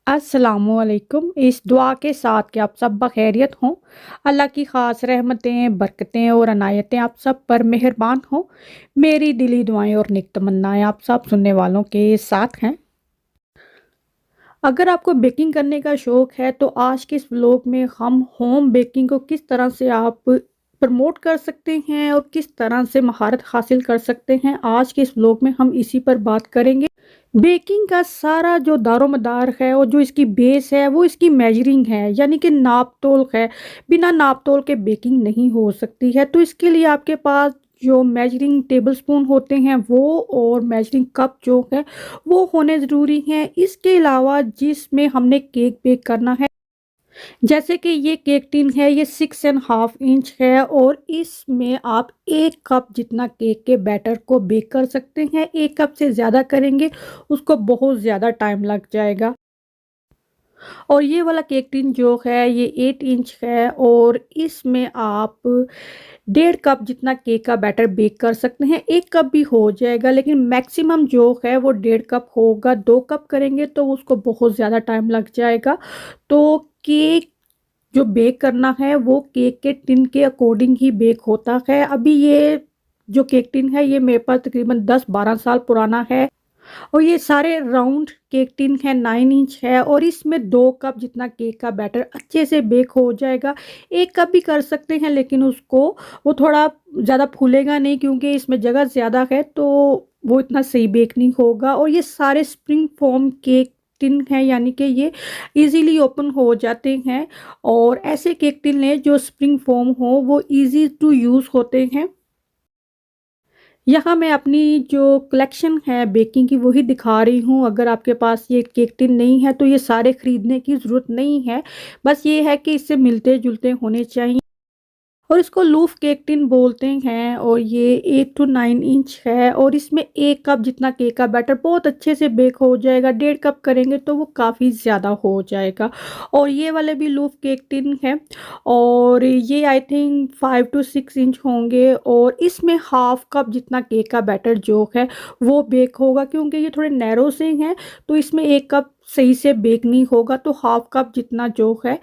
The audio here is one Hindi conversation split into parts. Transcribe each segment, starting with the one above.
अस्सलामुअलैकुम। इस दुआ के साथ कि आप सब बखैरियत हों। अल्लाह की ख़ास रहमतें, बरकतें और अनायतें आप सब पर मेहरबान हों। मेरी दिली दुआएं और नेक तमन्नाएं आप सब सुनने वालों के साथ हैं। अगर आपको बेकिंग करने का शौक़ है तो आज के इस व्लॉग में हम होम बेकिंग को किस तरह से आप प्रमोट कर सकते हैं और किस तरह से महारत हासिल कर सकते हैं, आज के इस व्लॉग में हम इसी पर बात करेंगे। बेकिंग का सारा जो दारोमदार है और जो इसकी बेस है वो इसकी मेजरिंग है, यानी कि नाप तोल है। बिना नाप तोल के बेकिंग नहीं हो सकती है। तो इसके लिए आपके पास जो मेजरिंग टेबल स्पून होते हैं वो और मेजरिंग कप जो है वो होने ज़रूरी हैं। इसके अलावा जिसमें हमने केक बेक करना है, जैसे कि ये केक टिन है, ये 6.5 इंच है और इसमें आप 1 कप जितना केक के बैटर को बेक कर सकते हैं। 1 कप से ज़्यादा करेंगे उसको बहुत ज़्यादा टाइम लग जाएगा। और ये वाला केक टिन जो है ये 8 इंच है और इसमें आप 1.5 कप जितना केक का बैटर बेक कर सकते हैं। 1 कप भी हो जाएगा, लेकिन मैक्सिमम जो है वो 1.5 कप होगा। 2 कप करेंगे तो उसको बहुत ज़्यादा टाइम लग जाएगा। तो केक जो बेक करना है वो केक के टिन के अकॉर्डिंग ही बेक होता है। अभी ये जो केक टिन है ये मेरे पास तकरीबन 10-12 साल पुराना है और ये सारे राउंड केक टिन है, 9 इंच है और इसमें 2 कप जितना केक का बैटर अच्छे से बेक हो जाएगा। 1 कप भी कर सकते हैं, लेकिन उसको वो थोड़ा ज़्यादा फूलेगा नहीं क्योंकि इसमें जगह ज़्यादा है, तो वो इतना सही बेक नहीं होगा। और ये सारे स्प्रिंग फॉर्म केक टिन है, यानी कि ये इजीली ओपन हो जाते हैं। और ऐसे केक टिन लें जो स्प्रिंग फॉर्म हो, वो इजी टू यूज़ होते हैं। यहाँ मैं अपनी जो कलेक्शन है बेकिंग की वही दिखा रही हूँ। अगर आपके पास ये केक टिन नहीं है तो ये सारे ख़रीदने की ज़रूरत नहीं है। बस ये है कि इससे मिलते जुलते होने चाहिए। और इसको लूफ केक टिन बोलते हैं और ये 8 to 9 इंच है और इसमें 1 कप जितना केक का बैटर बहुत अच्छे से बेक हो जाएगा। 1.5 कप करेंगे तो वो काफ़ी ज़्यादा हो जाएगा। और ये वाले भी लूफ केक टिन है और ये आई थिंक 5 to 6 इंच होंगे और इसमें 1/2 कप जितना केक का बैटर जो है वो बेक होगा, क्योंकि ये थोड़े नैरो से हैं तो इसमें 1 कप सही से बेक नहीं होगा। तो 1/2 कप जितना जो है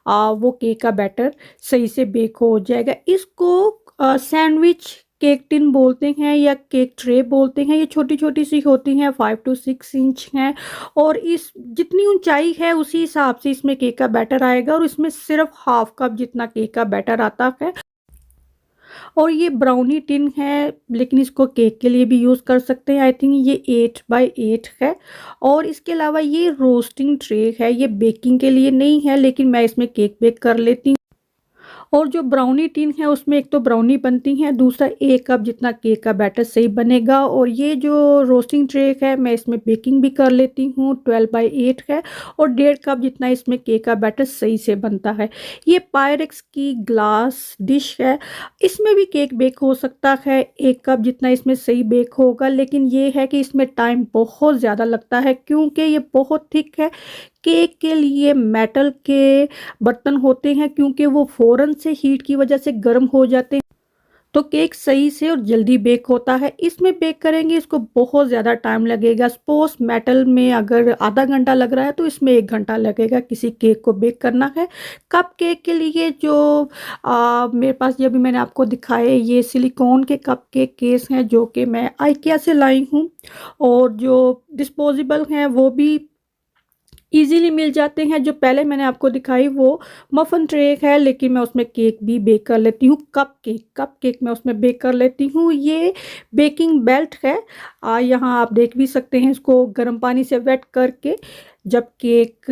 वो केक का बैटर सही से बेक हो जाएगा। इसको सैंडविच केक टिन बोलते हैं या केक ट्रे बोलते हैं। ये छोटी-छोटी सी होती हैं, 5 to 6 इंच हैं और इस जितनी ऊंचाई है उसी हिसाब से इसमें केक का बैटर आएगा और इसमें सिर्फ 1/2 कप जितना केक का बैटर आता है। और ये ब्राउनी टिन है, लेकिन इसको केक के लिए भी यूज़ कर सकते हैं। आई थिंक ये 8 by 8 है। और इसके अलावा ये रोस्टिंग ट्रे है, ये बेकिंग के लिए नहीं है, लेकिन मैं इसमें केक बेक कर लेती हूँ। और जो ब्राउनी टिन है उसमें एक तो ब्राउनी बनती है, दूसरा 1 कप जितना केक का बैटर सही बनेगा। और ये जो रोस्टिंग ट्रे है मैं इसमें बेकिंग भी कर लेती हूँ, 12 by 8 है और 1.5 कप जितना इसमें केक का बैटर सही से बनता है। ये पायरेक्स की ग्लास डिश है, इसमें भी केक बेक हो सकता है। 1 कप जितना इसमें सही बेक होगा, लेकिन ये है कि इसमें टाइम बहुत ज़्यादा लगता है क्योंकि ये बहुत थिक है। केक के लिए मेटल के बर्तन होते हैं, क्योंकि वो फ़ौरन से हीट की वजह से गर्म हो जाते हैं, तो केक सही से और जल्दी बेक होता है। इसमें बेक करेंगे इसको बहुत ज़्यादा टाइम लगेगा। सपोज़ मेटल में अगर आधा घंटा लग रहा है तो इसमें 1 घंटा लगेगा किसी केक को बेक करना है। कप केक के लिए जो मेरे पास ये अभी मैंने आपको दिखाए, ये सिलिकॉन के कप केक केस हैं जो कि मैं आइकिया से लाई हूँ। और जो डिस्पोजेबल हैं वो भी ईज़िली मिल जाते हैं। जो पहले मैंने आपको दिखाई वो मफ़न ट्रे है, लेकिन मैं उसमें केक भी बेक कर लेती हूँ। कप केक मैं उसमें बेक कर लेती हूँ। ये बेकिंग बेल्ट है, यहाँ आप देख भी सकते हैं। इसको गर्म पानी से वेट करके जब केक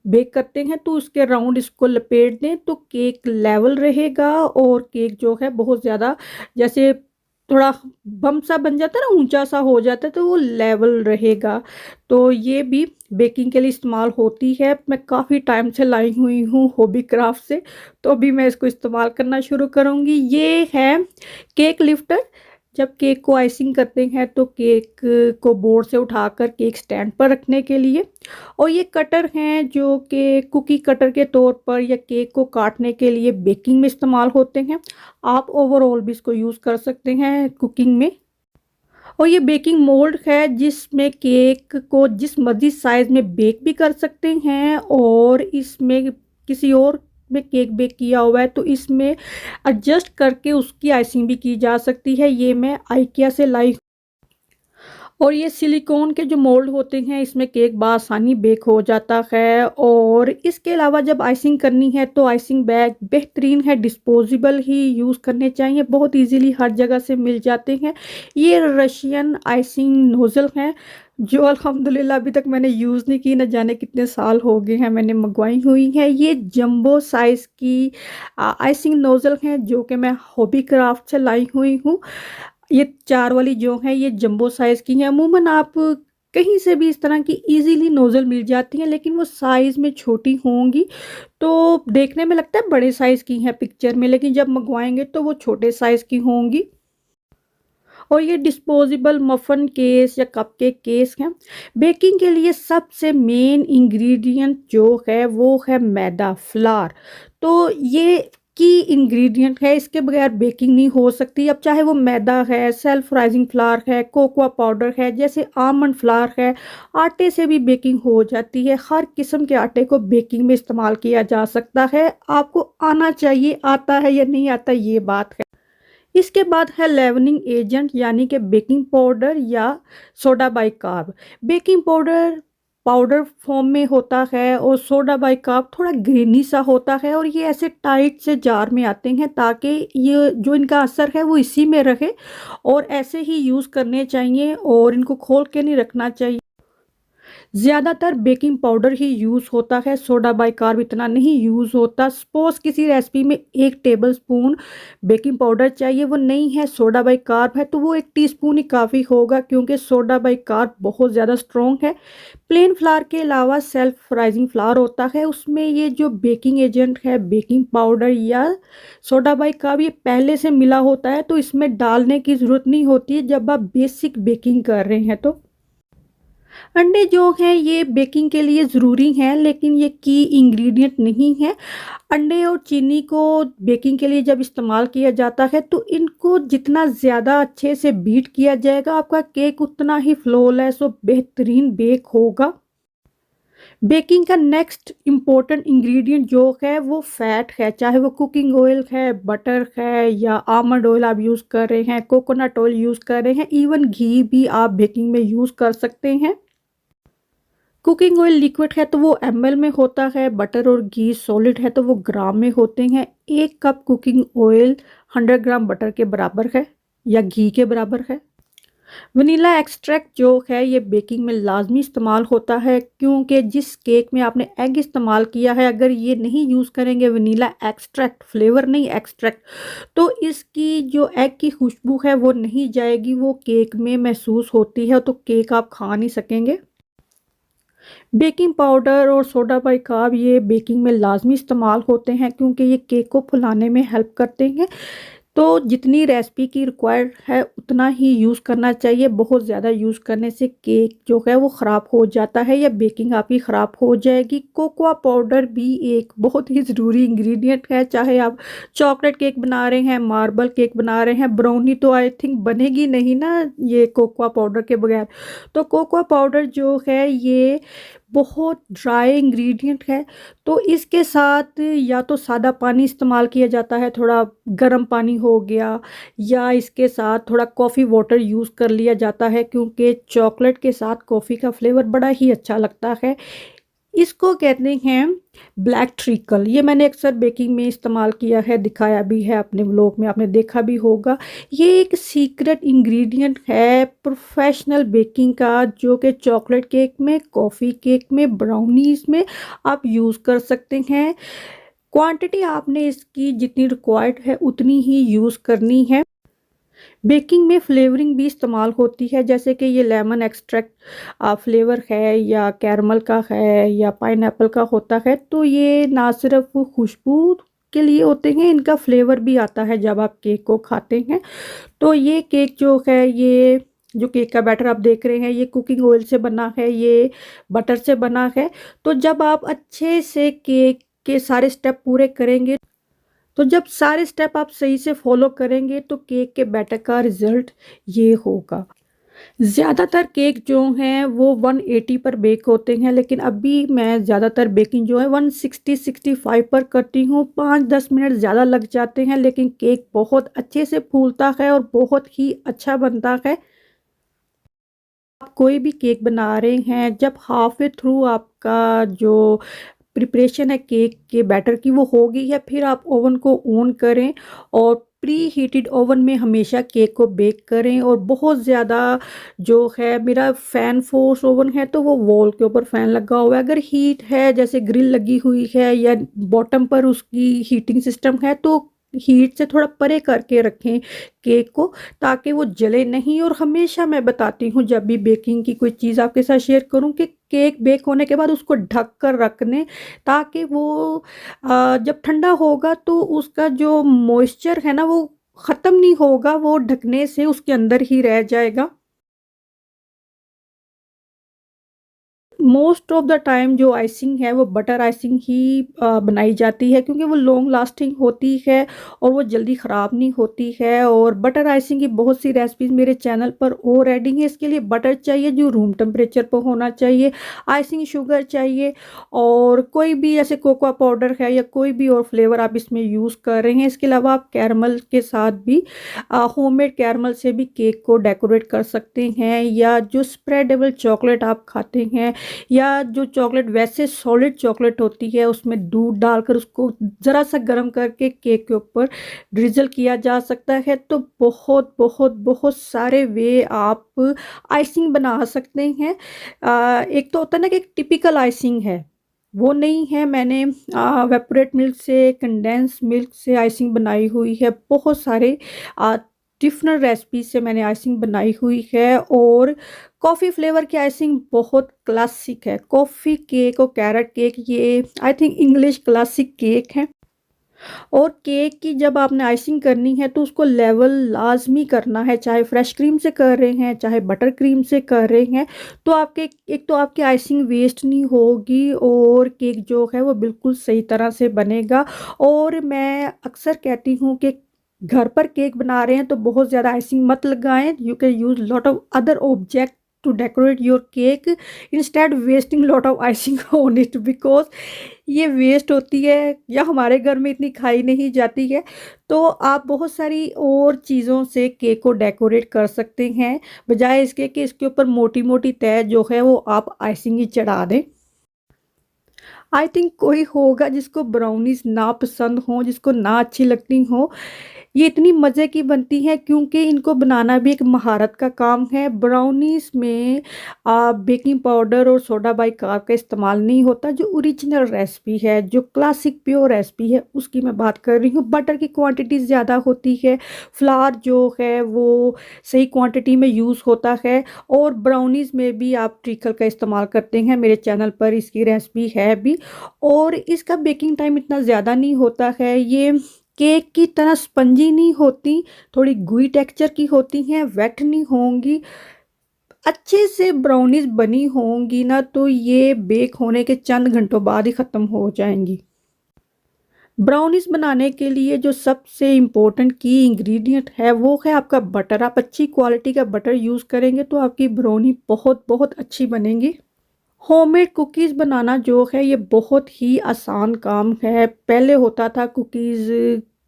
बेक करते हैं तो उसके राउंड इसको लपेट दें तो केक लेवल रहेगा और केक जो है बहुत ज़्यादा, जैसे थोड़ा बम सा बन जाता है ना, ऊंचा सा हो जाता है, तो वो लेवल रहेगा। तो ये भी बेकिंग के लिए इस्तेमाल होती है। मैं काफ़ी टाइम से लाई हुई हूँ हॉबी क्राफ्ट से, तो अभी मैं इसको इस्तेमाल करना शुरू करूँगी। ये है केक लिफ्टर। जब केक को आइसिंग करते हैं तो केक को बोर्ड से उठाकर केक स्टैंड पर रखने के लिए। और ये कटर हैं जो कि कुकी कटर के तौर पर या केक को काटने के लिए बेकिंग में इस्तेमाल होते हैं। आप ओवरऑल भी इसको यूज़ कर सकते हैं कुकिंग में। और ये बेकिंग मोल्ड है जिसमें केक को जिस मर्जी साइज में बेक भी कर सकते हैं, और इसमें किसी और में केक बेक किया हुआ है तो इसमें एडजस्ट करके उसकी आइसिंग भी की जा सकती है। ये मैं आइकिया से लाई। और ये सिलिकॉन के जो मोल्ड होते हैं इसमें केक बआसानी बेक हो जाता है। और इसके अलावा जब आइसिंग करनी है तो आइसिंग बैग बेहतरीन है, डिस्पोजेबल ही यूज़ करने चाहिए, बहुत इजीली हर जगह से मिल जाते हैं। ये रशियन आइसिंग नोज़ल हैं जो अल्हम्दुलिल्लाह अभी तक मैंने यूज़ नहीं की, न जाने कितने साल हो गए हैं मैंने मंगवाई हुई हैं। ये जंबो साइज़ की आइसिंग नोज़ल हैं जो कि मैं हॉबी क्राफ्ट से लाई हुई हूँ। ये 4 वाली जो है ये जंबो साइज़ की हैं। अमूमन आप कहीं से भी इस तरह की इजीली नोज़ल मिल जाती हैं, लेकिन वो साइज़ में छोटी होंगी तो देखने में लगता है बड़े साइज़ की हैं पिक्चर में, लेकिन जब मंगवाएंगे तो वो छोटे साइज़ की होंगी। और ये डिस्पोजेबल मफ़न केस या कपकेक केस हैं। बेकिंग के लिए सबसे मेन इंग्रेडिएंट जो है वो है मैदा, फ्लार। तो ये की इंग्रेडिएंट है, इसके बगैर बेकिंग नहीं हो सकती। अब चाहे वो मैदा है, सेल्फ राइजिंग फ्लार है, कोकोआ पाउडर है, जैसे आमंड फ्लार है, आटे से भी बेकिंग हो जाती है। हर किस्म के आटे को बेकिंग में इस्तेमाल किया जा सकता है। आपको आना चाहिए, आता है या नहीं आता ये बात है। इसके बाद है लेवनिंग एजेंट यानी कि बेकिंग पाउडर या soda bicarb. Baking powder powder form में होता है और सोडा बाइकार्ब थोड़ा ग्रेनी सा होता है, और ये ऐसे टाइट से जार में आते हैं ताकि ये जो इनका असर है वो इसी में रहे, और ऐसे ही यूज़ करने चाहिए और इनको खोल के नहीं रखना चाहिए। ज़्यादातर बेकिंग पाउडर ही यूज़ होता है, सोडा बाइकार्ब इतना नहीं यूज़ होता। सपोज़ किसी रेसिपी में 1 टेबलस्पून बेकिंग पाउडर चाहिए, वो नहीं है, सोडा बाइकार्ब है, तो वो 1 टीस्पून ही काफ़ी होगा क्योंकि सोडा बाइकार्ब बहुत ज़्यादा स्ट्रॉन्ग है। प्लेन फ्लावर के अलावा सेल्फ राइजिंग फ्लावर होता है, उसमें ये जो बेकिंग एजेंट है बेकिंग पाउडर या सोडा बाइकार्ब ये पहले से मिला होता है, तो इसमें डालने की ज़रूरत नहीं होती है जब आप बेसिक बेकिंग कर रहे हैं तो। अंडे जो हैं ये बेकिंग के लिए ज़रूरी हैं, लेकिन ये की इंग्रेडिएंट नहीं है। अंडे और चीनी को बेकिंग के लिए जब इस्तेमाल किया जाता है तो इनको जितना ज़्यादा अच्छे से बीट किया जाएगा आपका केक उतना ही फ्लॉलेस और बेहतरीन बेक होगा। बेकिंग का नेक्स्ट इम्पोर्टेंट इंग्रेडिएंट जो है वो फैट है, चाहे वो कुकिंग ऑयल है, बटर है, या आमंड ऑयल आप यूज़ कर रहे हैं, कोकोनट ऑयल यूज़ कर रहे हैं, इवन घी भी आप बेकिंग में यूज़ कर सकते हैं। कुकिंग ऑयल लिक्विड है तो वो एमएल में होता है, बटर और घी सॉलिड है तो वो ग्राम में होते हैं। 1 कप कुकिंग ऑयल 100 ग्राम बटर के बराबर है या घी के बराबर है। वनीला एक्सट्रैक्ट जो है ये बेकिंग में लाजमी इस्तेमाल होता है, क्योंकि जिस केक में आपने एग इस्तेमाल किया है अगर ये नहीं यूज़ करेंगे वनीला एक्सट्रैक्ट, फ्लेवर नहीं एक्सट्रैक्ट, तो इसकी जो एग की खुशबू है वो नहीं जाएगी, वो केक में महसूस होती है तो केक आप खा नहीं सकेंगे। बेकिंग पाउडर और सोडा बाइकार्ब ये बेकिंग में लाजमी इस्तेमाल होते हैं क्योंकि ये केक को फुलाने में हेल्प करते हैं। तो जितनी रेसिपी की रिक्वायर्ड है उतना ही यूज़ करना चाहिए। बहुत ज़्यादा यूज़ करने से केक जो है वो ख़राब हो जाता है या बेकिंग आपकी ख़राब हो जाएगी। कोकोआ पाउडर भी एक बहुत ही ज़रूरी इंग्रेडिएंट है, चाहे आप चॉकलेट केक बना रहे हैं, मार्बल केक बना रहे हैं, ब्राउनी तो आई थिंक बनेगी नहीं ना ये कोकोआ पाउडर के बगैर। तो कोकोआ पाउडर जो है ये बहुत ड्राई इंग्रेडिएंट है, तो इसके साथ या तो सादा पानी इस्तेमाल किया जाता है, थोड़ा गर्म पानी हो गया, या इसके साथ थोड़ा कॉफ़ी वाटर यूज़ कर लिया जाता है क्योंकि चॉकलेट के साथ कॉफ़ी का फ्लेवर बड़ा ही अच्छा लगता है। इसको कहते हैं ब्लैक ट्रिकल। ये मैंने अक्सर बेकिंग में इस्तेमाल किया है, दिखाया भी है अपने व्लॉग में, आपने देखा भी होगा। ये एक सीक्रेट इंग्रेडिएंट है प्रोफेशनल बेकिंग का जो कि चॉकलेट केक में, कॉफ़ी केक में, ब्राउनीज़ में आप यूज़ कर सकते हैं। क्वांटिटी आपने इसकी जितनी रिक्वायर्ड है उतनी ही यूज़ करनी है। बेकिंग में फ्लेवरिंग भी इस्तेमाल होती है, जैसे कि ये लेमन एक्सट्रैक्ट फ्लेवर है या कैरमल का है या पाइनएप्पल का होता है, तो ये ना सिर्फ खुशबू के लिए होते हैं, इनका फ्लेवर भी आता है जब आप केक को खाते हैं। तो ये केक जो है ये जो केक का बैटर आप देख रहे हैं ये कुकिंग ऑयल से बना है, ये बटर से बना है। तो जब आप अच्छे से केक के सारे स्टेप पूरे करेंगे, तो जब सारे स्टेप आप सही से फॉलो करेंगे तो केक के बैटर का रिजल्ट ये होगा। ज़्यादातर केक जो हैं वो 180 पर बेक होते हैं, लेकिन अभी मैं ज़्यादातर बेकिंग जो है 160-65 पर करती हूँ। 5-10 मिनट ज़्यादा लग जाते हैं, लेकिन केक बहुत अच्छे से फूलता है और बहुत ही अच्छा बनता है। आप कोई भी केक बना रहे हैं, जब हाफ वे थ्रू आपका जो प्रिपरेशन है केक के बैटर की वो हो गई है, फिर आप ओवन को ऑन करें और प्री हीटेड ओवन में हमेशा केक को बेक करें। और बहुत ज़्यादा जो है, मेरा फ़ैन फोर्स ओवन है तो वो वॉल के ऊपर फ़ैन लगा हुआ है। अगर हीट है, जैसे ग्रिल लगी हुई है या बॉटम पर उसकी हीटिंग सिस्टम है, तो हीट से थोड़ा परे करके रखें केक को, ताकि वो जले नहीं। और हमेशा मैं बताती हूँ जब भी बेकिंग की कोई चीज़ आपके साथ शेयर करूँ, कि केक बेक होने के बाद उसको ढक कर रख दें, ताकि वो जब ठंडा होगा तो उसका जो मॉइस्चर है ना वो ख़त्म नहीं होगा, वो ढकने से उसके अंदर ही रह जाएगा। मोस्ट ऑफ द टाइम जो आइसिंग है वो बटर आइसिंग ही बनाई जाती है, क्योंकि वो लॉन्ग लास्टिंग होती है और वो जल्दी ख़राब नहीं होती है। और बटर आइसिंग की बहुत सी रेसिपीज़ मेरे चैनल पर ऑलरेडी हैं। इसके लिए बटर चाहिए जो रूम टेम्परेचर पर होना चाहिए, आइसिंग शुगर चाहिए, और कोई भी जैसे कोकोआ पाउडर है या कोई भी और फ्लेवर आप इसमें यूज़ कर रहे हैं। इसके अलावा आप कैरमल के साथ भी होममेड कैरमल से भी केक को डेकोरेट कर सकते हैं, या जो स्प्रेडेबल चॉकलेट आप खाते हैं, या जो चॉकलेट वैसे सॉलिड चॉकलेट होती है उसमें दूध डालकर उसको ज़रा सा गर्म करके केक के ऊपर ड्रिजल किया जा सकता है। तो बहुत बहुत बहुत सारे वे आप आइसिंग बना सकते हैं। एक तो होता है ना कि एक टिपिकल आइसिंग है, वो नहीं है। मैंने वेपोरेट मिल्क से, कंडेंस मिल्क से आइसिंग बनाई हुई है। बहुत सारे डिफरेंट रेसिपी से मैंने आइसिंग बनाई हुई है। और कॉफ़ी फ्लेवर की आइसिंग बहुत क्लासिक है। कॉफ़ी केक और कैरेट केक ये I think English classic cake है। और केक की जब आपने आइसिंग करनी है तो उसको लेवल लाजमी करना है, चाहे फ्रेश क्रीम से कर रहे हैं चाहे बटर क्रीम से कर रहे हैं। तो आपके एक तो आपकी आइसिंग वेस्ट नहीं होगी, और केक जो है वो बिल्कुल सही तरह से बनेगा। और मैं अक्सर कहती हूँ कि घर पर केक बना रहे हैं तो बहुत ज़्यादा आइसिंग मत लगाएं। You can use lot of other object to decorate your cake instead wasting lot of icing on it, because ये वेस्ट होती है या हमारे घर में इतनी खाई नहीं जाती है। तो आप बहुत सारी और चीज़ों से केक को डेकोरेट कर सकते हैं, बजाय इसके कि इसके ऊपर मोटी मोटी तय जो है वो आप आइसिंग ही चढ़ा दें। आई थिंक कोई होगा जिसको ब्राउनीज ना पसंद हो, जिसको ना अच्छी लगती हो। ये इतनी मज़े की बनती है क्योंकि इनको बनाना भी एक महारत का काम है। ब्राउनीज में बेकिंग पाउडर और सोडा बाइकार्ब का इस्तेमाल नहीं होता। जो ओरिजिनल रेसिपी है, जो क्लासिक प्योर रेसिपी है, उसकी मैं बात कर रही हूँ। बटर की क्वांटिटी ज़्यादा होती है, फ्लावर जो है वो सही क्वांटिटी में यूज़ होता है। और ब्राउनीज में भी आप ट्रिकल का इस्तेमाल करते हैं, मेरे चैनल पर इसकी रेसिपी है भी। और इसका बेकिंग टाइम इतना ज़्यादा नहीं होता है। ये केक की तरह स्पंजी नहीं होती, थोड़ी गुई टेक्सचर की होती हैं, वेट नहीं होंगी। अच्छे से ब्राउनीज बनी होंगी ना तो ये बेक होने के चंद घंटों बाद ही ख़त्म हो जाएंगी। ब्राउनीज बनाने के लिए जो सबसे इम्पोर्टेंट की इंग्रेडिएंट है वो है आपका बटर। आप अच्छी क्वालिटी का बटर यूज़ करेंगे तो आपकी ब्राउनी बहुत बहुत अच्छी बनेगी। होममेड कुकीज़ बनाना जो है ये बहुत ही आसान काम है। पहले होता था कुकीज़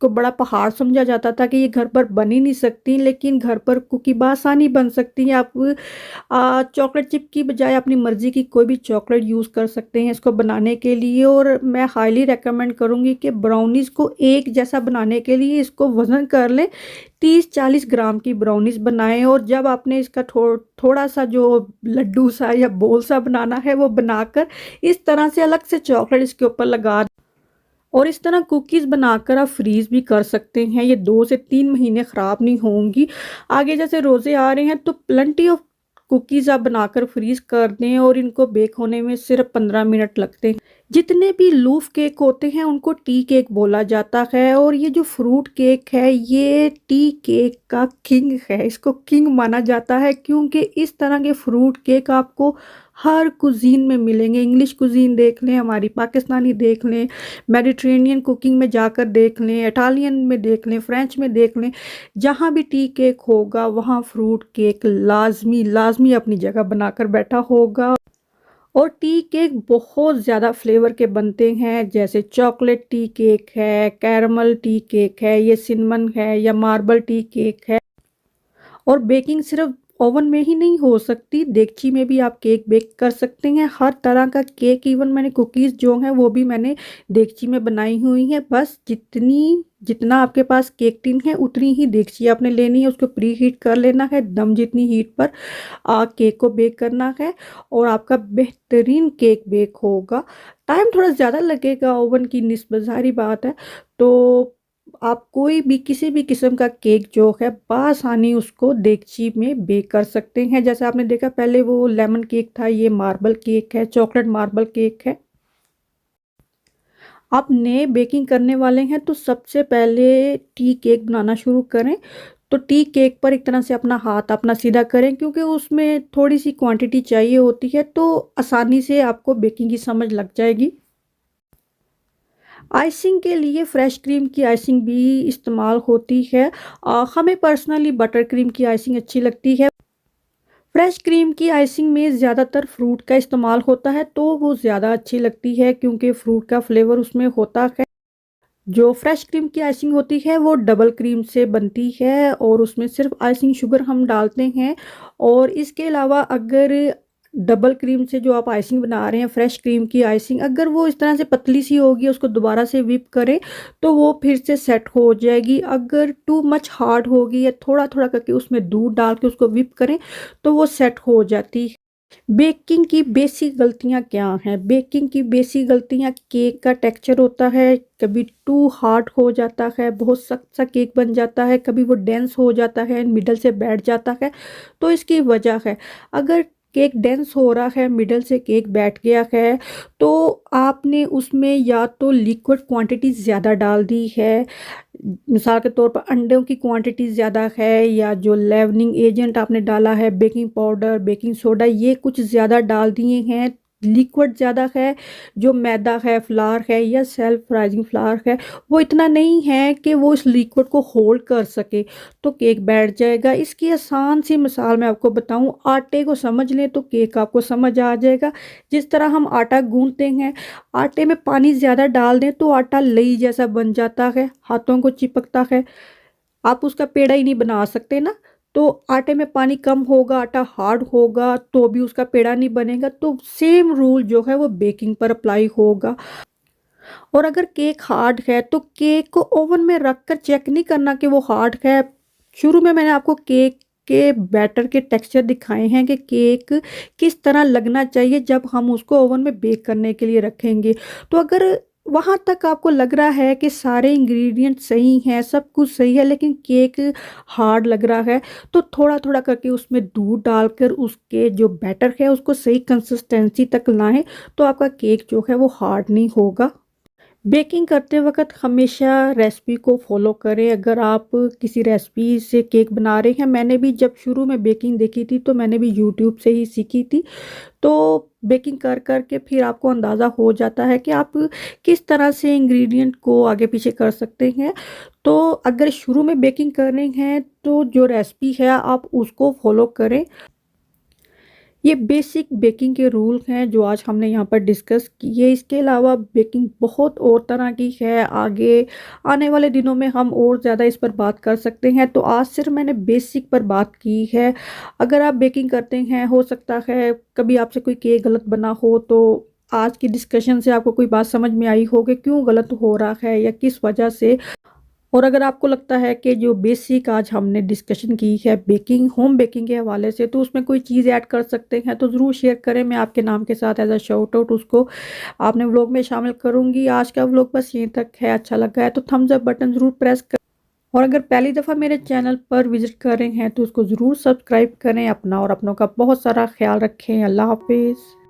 को बड़ा पहाड़ समझा जाता था कि ये घर पर बन ही नहीं सकती, लेकिन घर पर कुकी बासानी बन सकती है। आप चॉकलेट चिप की बजाय अपनी मर्ज़ी की कोई भी चॉकलेट यूज़ कर सकते हैं इसको बनाने के लिए। और मैं हाईली रेकमेंड करूँगी कि ब्राउनीज़ को एक जैसा बनाने के लिए इसको वज़न कर लें, 30-40 ग्राम की ब्राउनीज़ बनाएं। और जब आपने इसका थोड़ा सा जो लड्डू सा या बोल सा बनाना है वो बनाकर इस तरह से अलग से चॉकलेट इसके ऊपर लगा, और इस तरह कुकीज़ बनाकर आप फ्रीज़ भी कर सकते हैं। ये 2 से 3 महीने ख़राब नहीं होंगी। आगे जैसे रोज़े आ रहे हैं तो प्लेंटी ऑफ कुकीज़ आप बनाकर फ्रीज़ कर दें, और इनको बेक होने में सिर्फ 15 मिनट लगते हैं। जितने भी लूफ केक होते हैं उनको टी केक बोला जाता है और ये जो फ्रूट केक है ये टी केक का किंग है। इसको किंग माना जाता है क्योंकि इस तरह के फ्रूट केक आपको हर कुजीन में मिलेंगे। इंग्लिश कुजीन देख लें, हमारी पाकिस्तानी देख लें, मेडिटेरेनियन कुकिंग में जाकर देख लें, इटालियन में देख लें, फ्रेंच में देख लें, जहाँ भी टी केक होगा वहाँ फ्रूट केक लाजमी लाजमी अपनी जगह बनाकर बैठा होगा। और टी केक बहुत ज़्यादा फ्लेवर के बनते हैं, जैसे चॉकलेट टी केक है, कैरमल टी केक है, ये सिनेमन है या मार्बल टी केक है। और बेकिंग सिर्फ ओवन में ही नहीं हो सकती, देगची में भी आप केक बेक कर सकते हैं। हर तरह का केक, इवन मैंने कुकीज़ जो हैं वो भी मैंने देगची में बनाई हुई हैं। बस जितना आपके पास केक टिन है उतनी ही देगची आपने लेनी है, उसको प्री हीट कर लेना है, दम जितनी हीट पर केक को बेक करना है और आपका बेहतरीन केक बेक होगा। टाइम थोड़ा ज़्यादा लगेगा ओवन की निस्बत, ज़ाहिर बात है। तो आप कोई भी किसी भी किस्म का केक जो है बआसानी उसको देगची में बेक कर सकते हैं। जैसे आपने देखा पहले वो लेमन केक था, ये मार्बल केक है, चॉकलेट मार्बल केक है। आप नए बेकिंग करने वाले हैं तो सबसे पहले टी केक बनाना शुरू करें। तो टी केक पर एक तरह से अपना हाथ अपना सीधा करें क्योंकि उसमें थोड़ी सी क्वांटिटी चाहिए होती है, तो आसानी से आपको बेकिंग की समझ लग जाएगी। आइसिंग के लिए फ्रेश क्रीम की आइसिंग भी इस्तेमाल होती है। हमें पर्सनली बटर क्रीम की आइसिंग अच्छी लगती है। फ्रेश क्रीम की आइसिंग में ज़्यादातर फ्रूट का इस्तेमाल होता है तो वो ज़्यादा अच्छी लगती है क्योंकि फ्रूट का फ्लेवर उसमें होता है। जो फ्रेश क्रीम की आइसिंग होती है वो डबल क्रीम से बनती है और उसमें सिर्फ आइसिंग शुगर हम डालते हैं। और इसके अलावा अगर डबल क्रीम से जो आप आइसिंग बना रहे हैं, फ्रेश क्रीम की आइसिंग, अगर वो इस तरह से पतली सी होगी, उसको दोबारा से व्हिप करें तो वो फिर से सेट हो जाएगी। अगर टू मच हार्ड होगी या थोड़ा थोड़ा करके उसमें दूध डाल के उसको व्हिप करें तो वो सेट हो जाती है। बेकिंग की बेसिक गलतियां क्या हैं? बेकिंग की बेसिक गलतियां, केक का टेक्सचर होता है, कभी टू हार्ड हो जाता है, बहुत सख्त सा केक बन जाता है, कभी वो डेंस हो जाता है, मिडल से बैठ जाता है। तो इसकी वजह है, अगर केक डेंस हो रहा है, मिडल से केक बैठ गया है, तो आपने उसमें या तो लिक्विड क्वांटिटी ज़्यादा डाल दी है, मिसाल के तौर पर अंडों की क्वांटिटी ज़्यादा है, या जो लेवनिंग एजेंट आपने डाला है, बेकिंग पाउडर, बेकिंग सोडा, ये कुछ ज़्यादा डाल दिए हैं, लिक्विड ज़्यादा है, जो मैदा है, फ्लावर है या सेल्फ राइजिंग फ्लावर है, वो इतना नहीं है कि वो इस लिक्विड को होल्ड कर सके, तो केक बैठ जाएगा। इसकी आसान सी मिसाल मैं आपको बताऊं, आटे को समझ लें तो केक आपको समझ आ जाएगा। जिस तरह हम आटा गूंथते हैं, आटे में पानी ज़्यादा डाल दें तो आटा लई जैसा बन जाता है, हाथों को चिपकता है, आप उसका पेड़ा ही नहीं बना सकते ना। तो आटे में पानी कम होगा, आटा हार्ड होगा तो भी उसका पेड़ा नहीं बनेगा। तो सेम रूल जो है वो बेकिंग पर अप्लाई होगा। और अगर केक हार्ड है तो केक को ओवन में रख कर चेक नहीं करना कि वो हार्ड है। शुरू में मैंने आपको केक के बैटर के टेक्सचर दिखाए हैं कि केक किस तरह लगना चाहिए जब हम उसको ओवन में बेक करने के लिए रखेंगे। तो अगर वहाँ तक आपको लग रहा है कि सारे इंग्रेडिएंट सही हैं, सब कुछ सही है, लेकिन केक हार्ड लग रहा है, तो थोड़ा थोड़ा करके उसमें दूध डालकर उसके जो बैटर है उसको सही कंसिस्टेंसी तक लाएं, तो आपका केक जो है वो हार्ड नहीं होगा। बेकिंग करते वक्त हमेशा रेसिपी को फॉलो करें। अगर आप किसी रेसिपी से केक बना रहे हैं, मैंने भी जब शुरू में बेकिंग देखी थी तो मैंने भी यूट्यूब से ही सीखी थी। तो बेकिंग कर कर के फिर आपको अंदाज़ा हो जाता है कि आप किस तरह से इंग्रेडिएंट को आगे पीछे कर सकते हैं। तो अगर शुरू में बेकिंग कर रहे हैं तो जो रेसिपी है आप उसको फॉलो करें। ये बेसिक बेकिंग के रूल हैं जो आज हमने यहाँ पर डिस्कस किए। इसके अलावा बेकिंग बहुत और तरह की है, आगे आने वाले दिनों में हम और ज़्यादा इस पर बात कर सकते हैं। तो आज सिर्फ मैंने बेसिक पर बात की है। अगर आप बेकिंग करते हैं, हो सकता है कभी आपसे कोई केक गलत बना हो, तो आज की डिस्कशन से आपको कोई बात समझ में आई हो कि क्यों गलत हो रहा है या किस वजह से। और अगर आपको लगता है कि जो बेसिक आज हमने डिस्कशन की है बेकिंग, होम बेकिंग के हवाले से, तो उसमें कोई चीज़ ऐड कर सकते हैं तो ज़रूर शेयर करें। मैं आपके नाम के साथ एज अ शाउट आउट उसको आपने व्लॉग में शामिल करूँगी। आज का व्लॉग बस यहीं तक है। अच्छा लगा है तो थम्स अप बटन ज़रूर प्रेस कर, और अगर पहली दफ़ा मेरे चैनल पर विज़िट कर रहे हैं तो उसको ज़रूर सब्सक्राइब करें। अपना और अपनों का बहुत सारा ख्याल रखें। अल्लाह हाफिज़।